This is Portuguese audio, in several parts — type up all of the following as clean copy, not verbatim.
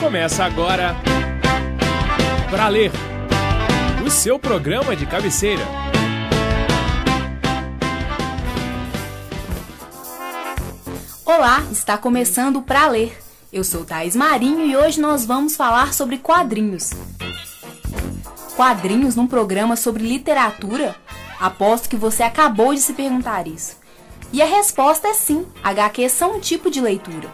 Começa agora Pra Ler, o seu programa de cabeceira. Olá, está começando Pra Ler. Eu sou Thaís Marinho e hoje nós vamos falar sobre quadrinhos. Quadrinhos num programa sobre literatura? Aposto que você acabou de se perguntar isso. E a resposta é sim, HQs são um tipo de leitura.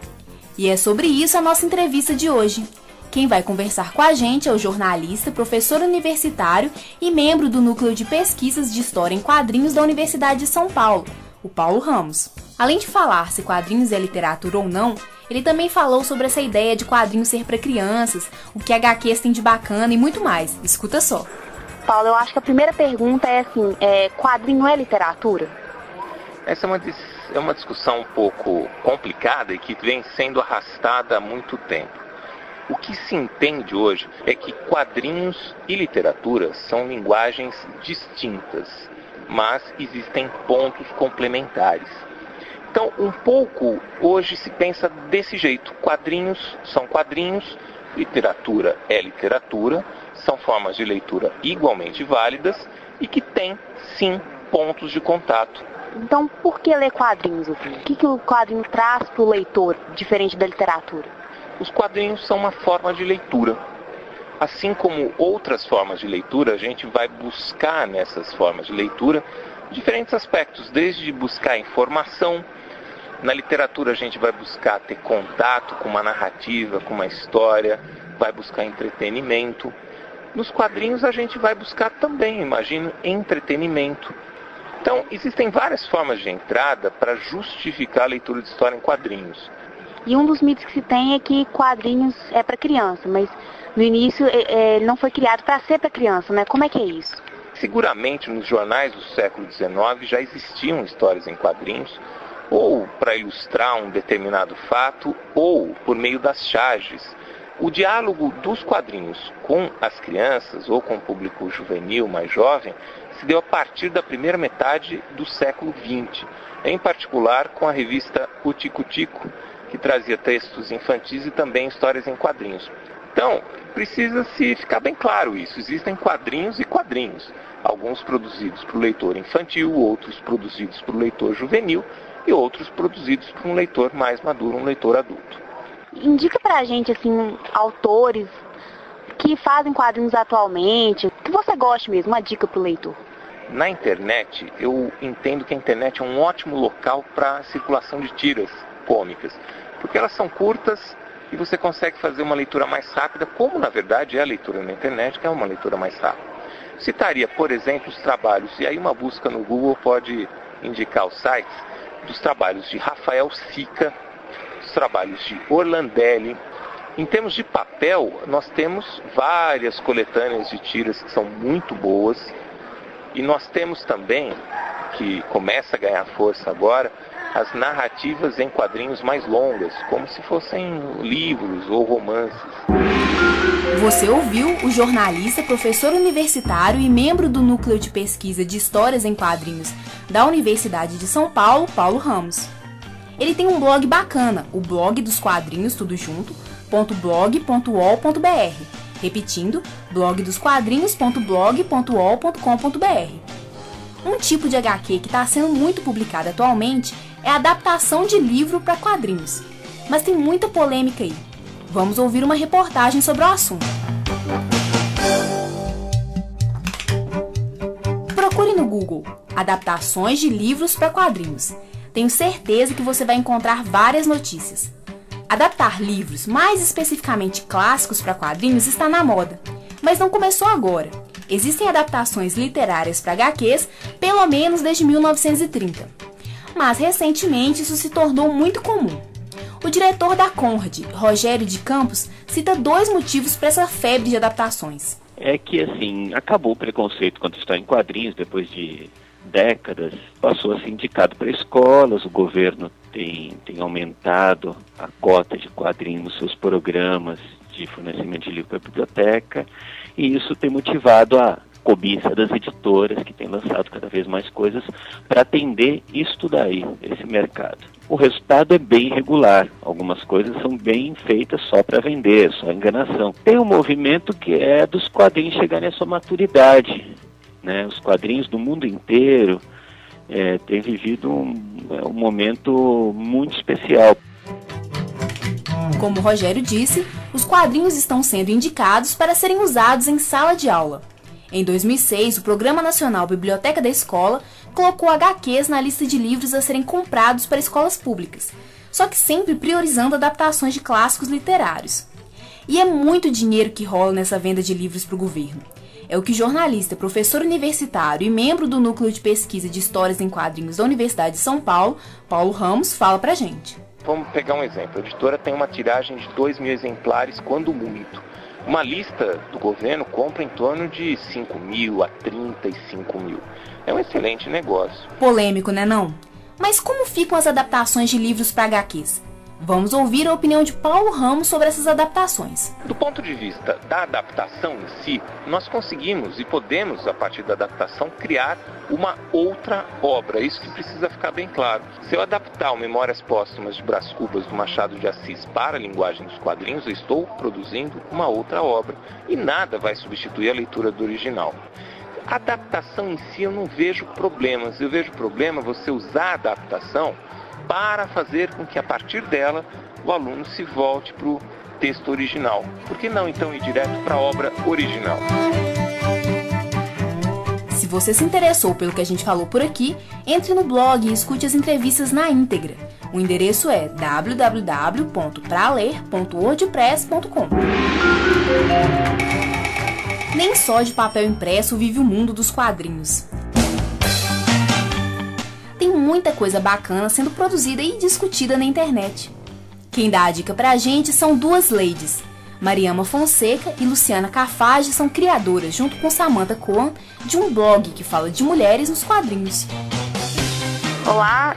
E é sobre isso a nossa entrevista de hoje. Quem vai conversar com a gente é o jornalista, professor universitário e membro do Núcleo de Pesquisas de História em Quadrinhos da Universidade de São Paulo, o Paulo Ramos. Além de falar se quadrinhos é literatura ou não, ele também falou sobre essa ideia de quadrinhos ser para crianças, o que HQs tem de bacana e muito mais. Escuta só. Paulo, eu acho que a primeira pergunta é assim, quadrinho é literatura? Essa é uma discussão um pouco complicada e que vem sendo arrastada há muito tempo. O que se entende hoje é que quadrinhos e literatura são linguagens distintas, mas existem pontos complementares. Então, um pouco hoje se pensa desse jeito. Quadrinhos são quadrinhos, literatura é literatura, são formas de leitura igualmente válidas e que têm, sim, pontos de contato. Então, por que ler quadrinhos? O que o quadrinho traz para o leitor, diferente da literatura? Os quadrinhos são uma forma de leitura. Assim como outras formas de leitura, a gente vai buscar nessas formas de leitura diferentes aspectos, desde buscar informação. Na literatura a gente vai buscar ter contato com uma narrativa, com uma história, vai buscar entretenimento. Nos quadrinhos a gente vai buscar também, imagino, entretenimento. Então, existem várias formas de entrada para justificar a leitura de história em quadrinhos. E um dos mitos que se tem é que quadrinhos é para criança, mas no início ele não foi criado para ser para criança, né? Como é que é isso? Seguramente nos jornais do século XIX já existiam histórias em quadrinhos, ou para ilustrar um determinado fato, ou por meio das charges. O diálogo dos quadrinhos com as crianças ou com o público juvenil mais jovem se deu a partir da primeira metade do século XX, em particular com a revista O Tico Tico, que trazia textos infantis e também histórias em quadrinhos. Então, precisa-se ficar bem claro isso. Existem quadrinhos e quadrinhos. Alguns produzidos para o leitor infantil, outros produzidos para o leitor juvenil e outros produzidos para um leitor mais maduro, um leitor adulto. Indica pra gente, assim, autores que fazem quadrinhos atualmente, que você goste mesmo, uma dica pro leitor. Na internet, eu entendo que a internet é um ótimo local para circulação de tiras cômicas, porque elas são curtas e você consegue fazer uma leitura mais rápida, como na verdade é a leitura na internet, que é uma leitura mais rápida. Citaria, por exemplo, os trabalhos, e aí uma busca no Google pode indicar os sites, dos trabalhos de Rafael Sica, os trabalhos de Orlandelli. Em termos de papel, nós temos várias coletâneas de tiras que são muito boas, e nós temos também, que começa a ganhar força agora, as narrativas em quadrinhos mais longas, como se fossem livros ou romances. Você ouviu o jornalista, professor universitário e membro do Núcleo de Pesquisa de Histórias em Quadrinhos da Universidade de São Paulo, Paulo Ramos. Ele tem um blog bacana, o blog dos quadrinhos, tudo junto, .blog.ol.br. Repetindo, blogdosquadrinhos.blog.ol.com.br. Um tipo de HQ que está sendo muito publicado atualmente é a adaptação de livro para quadrinhos. Mas tem muita polêmica aí. Vamos ouvir uma reportagem sobre o assunto. Procure no Google adaptações de livros para quadrinhos. Tenho certeza que você vai encontrar várias notícias. Adaptar livros, mais especificamente clássicos para quadrinhos, está na moda. Mas não começou agora. Existem adaptações literárias para HQs pelo menos desde 1930. Mas recentemente isso se tornou muito comum. O diretor da Conrad, Rogério de Campos, cita 2 motivos para essa febre de adaptações. É que, assim, acabou o preconceito quando está em quadrinhos, depois de décadas, passou a ser indicado para escolas, o governo tem aumentado a cota de quadrinhos nos seus programas de fornecimento de livro para a biblioteca, e isso tem motivado a cobiça das editoras, que têm lançado cada vez mais coisas para atender isso daí, esse mercado. O resultado é bem irregular, algumas coisas são bem feitas só para vender, só enganação. Tem um movimento que é dos quadrinhos chegarem à sua maturidade, né? Os quadrinhos do mundo inteiro têm vivido um momento muito especial. Como o Rogério disse, os quadrinhos estão sendo indicados para serem usados em sala de aula. Em 2006, o Programa Nacional Biblioteca da Escola colocou HQs na lista de livros a serem comprados para escolas públicas, só que sempre priorizando adaptações de clássicos literários. E é muito dinheiro que rola nessa venda de livros para o governo. É o que o jornalista, professor universitário e membro do Núcleo de Pesquisa de Histórias em Quadrinhos da Universidade de São Paulo, Paulo Ramos, fala pra gente. Vamos pegar um exemplo. A editora tem uma tiragem de 2.000 exemplares, quando muito. Uma lista do governo compra em torno de 5.000 a 35.000. É um excelente negócio. Polêmico, né não? Mas como ficam as adaptações de livros para HQs? Vamos ouvir a opinião de Paulo Ramos sobre essas adaptações. Do ponto de vista da adaptação em si, nós conseguimos e podemos, a partir da adaptação, criar uma outra obra. Isso que precisa ficar bem claro. Se eu adaptar o Memórias Póstumas de Brás Cubas do Machado de Assis para a linguagem dos quadrinhos, eu estou produzindo uma outra obra. E nada vai substituir a leitura do original. A adaptação em si eu não vejo problemas. Eu vejo problema você usar a adaptação para fazer com que, a partir dela, o aluno se volte para o texto original. Por que não, então, ir direto para a obra original? Se você se interessou pelo que a gente falou por aqui, entre no blog e escute as entrevistas na íntegra. O endereço é www.praler.wordpress.com. Nem só de papel impresso vive o mundo dos quadrinhos. Tem muita coisa bacana sendo produzida e discutida na internet. Quem dá a dica pra gente são duas ladies. Mariama Fonseca e Luciana Cafage são criadoras, junto com Samantha Cohen, de um blog que fala de mulheres nos quadrinhos. Olá,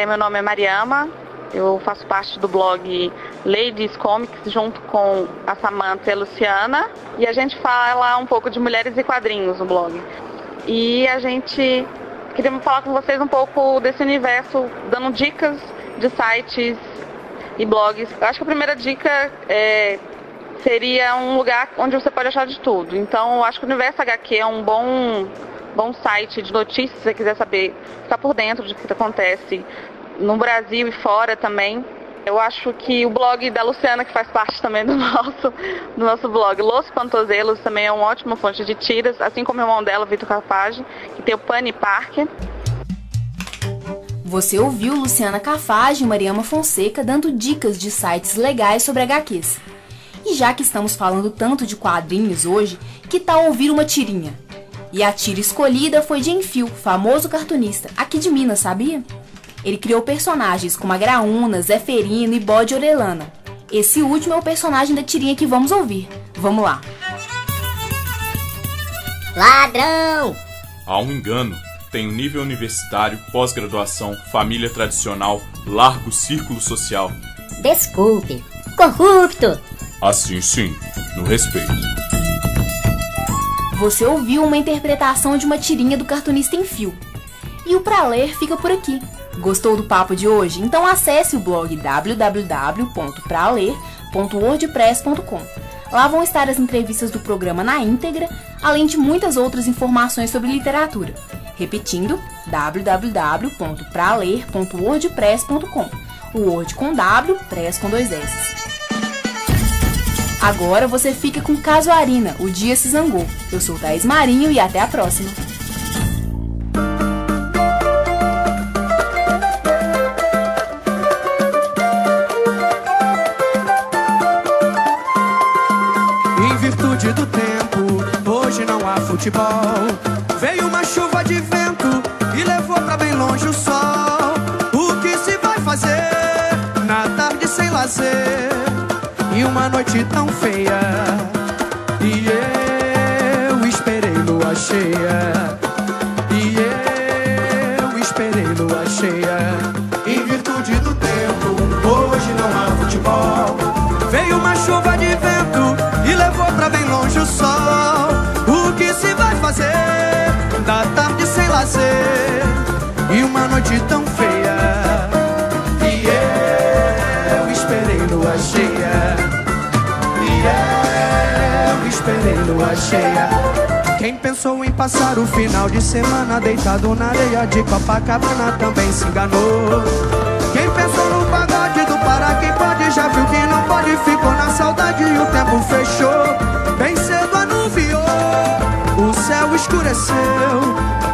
meu nome é Mariama, eu faço parte do blog Ladies Comics junto com a Samantha e a Luciana, e a gente fala um pouco de mulheres e quadrinhos no blog. E a gente queria falar com vocês um pouco desse universo, dando dicas de sites e blogs. Eu acho que a primeira dica seria um lugar onde você pode achar de tudo. Então, eu acho que o Universo HQ é um bom site de notícias, se você quiser saber, ficar por dentro de o que acontece no Brasil e fora também. Eu acho que o blog da Luciana, que faz parte também do nosso blog, Los Pantozelos, também é uma ótima fonte de tiras, assim como o irmão dela, Vitor Cafage, que tem o Pani Parker. Você ouviu Luciana Cafage e Mariama Fonseca dando dicas de sites legais sobre HQs. E já que estamos falando tanto de quadrinhos hoje, que tal ouvir uma tirinha? E a tira escolhida foi de Enfio, famoso cartunista, aqui de Minas, sabia? Ele criou personagens como a Graúna, Zeferino e Bode Orelana. Esse último é o personagem da tirinha que vamos ouvir. Vamos lá. Ladrão! Há um engano. Tem nível universitário, pós-graduação, família tradicional, largo círculo social. Desculpe, corrupto! Assim sim, no respeito. Você ouviu uma interpretação de uma tirinha do cartunista Enfio. E o Pra Ler fica por aqui. Gostou do papo de hoje? Então acesse o blog www.praler.wordpress.com. Lá vão estar as entrevistas do programa na íntegra, além de muitas outras informações sobre literatura. Repetindo, www.praler.wordpress.com. O Word com W, Press com 2 S. Agora você fica com Casuarina, O Dia Se Zangou. Eu sou Thaís Marinho e até a próxima. Em virtude do tempo, hoje não há futebol. Veio uma chuva de vento e levou pra bem longe o sol. O que se vai fazer na tarde sem lazer? E uma noite tão feia, e eu esperei lua cheia, e eu esperei lua cheia. Em virtude do tempo, hoje não há futebol. Veio uma chuva de vento e levou pra bem longe o sol. O que se vai fazer da tarde sem lazer e uma noite tão feia? E eu esperei lua cheia, e eu esperei lua cheia. Quem pensou em passar o final de semana deitado na areia de Copacabana também se enganou. Quem pensou no pagode do Pará, quem pode já viu que não pode, ficou na saudade e o tempo fechou. Bem cedo anuviou, o céu escureceu,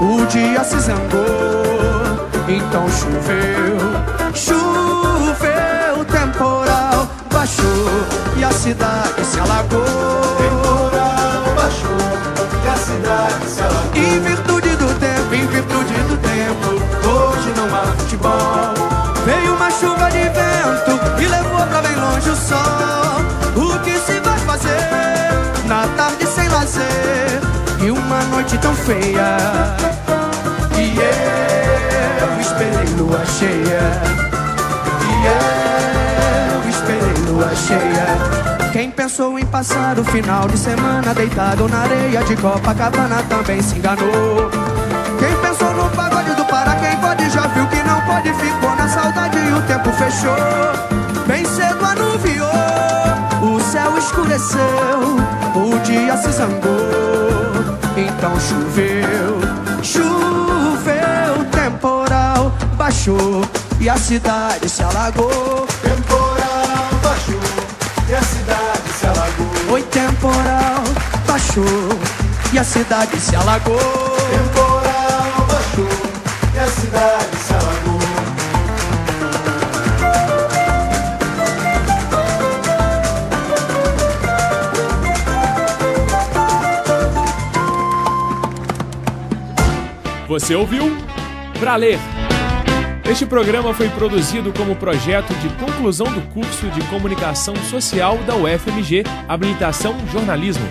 o dia se zangou, então choveu, choveu, temporal baixou e a cidade se alagou. Temporal baixou e a cidade se alagou. Em virtude do tempo, em virtude do tempo, hoje não há futebol. Veio uma chuva de vento e levou pra bem longe o sol. O que se vai fazer na tarde sem lazer e uma noite tão feia? E eu esperei lua cheia, e eu esperei lua cheia. Quem pensou em passar o final de semana deitado na areia de Copacabana também se enganou. Quem pensou no pagode do Pará, quem pode já viu que não pode, ficou na saudade e o tempo fechou. Bem cedo anuviou, o céu escureceu, o dia se zangou, então choveu, choveu, temporal baixou e a cidade se alagou. Temporal baixou e a cidade se alagou. Oi, temporal baixou e a cidade se alagou. Temporal baixou e a cidade se alagou. Você ouviu Pra Ler. Este programa foi produzido como projeto de conclusão do curso de Comunicação Social da UFMG, habilitação Jornalismo.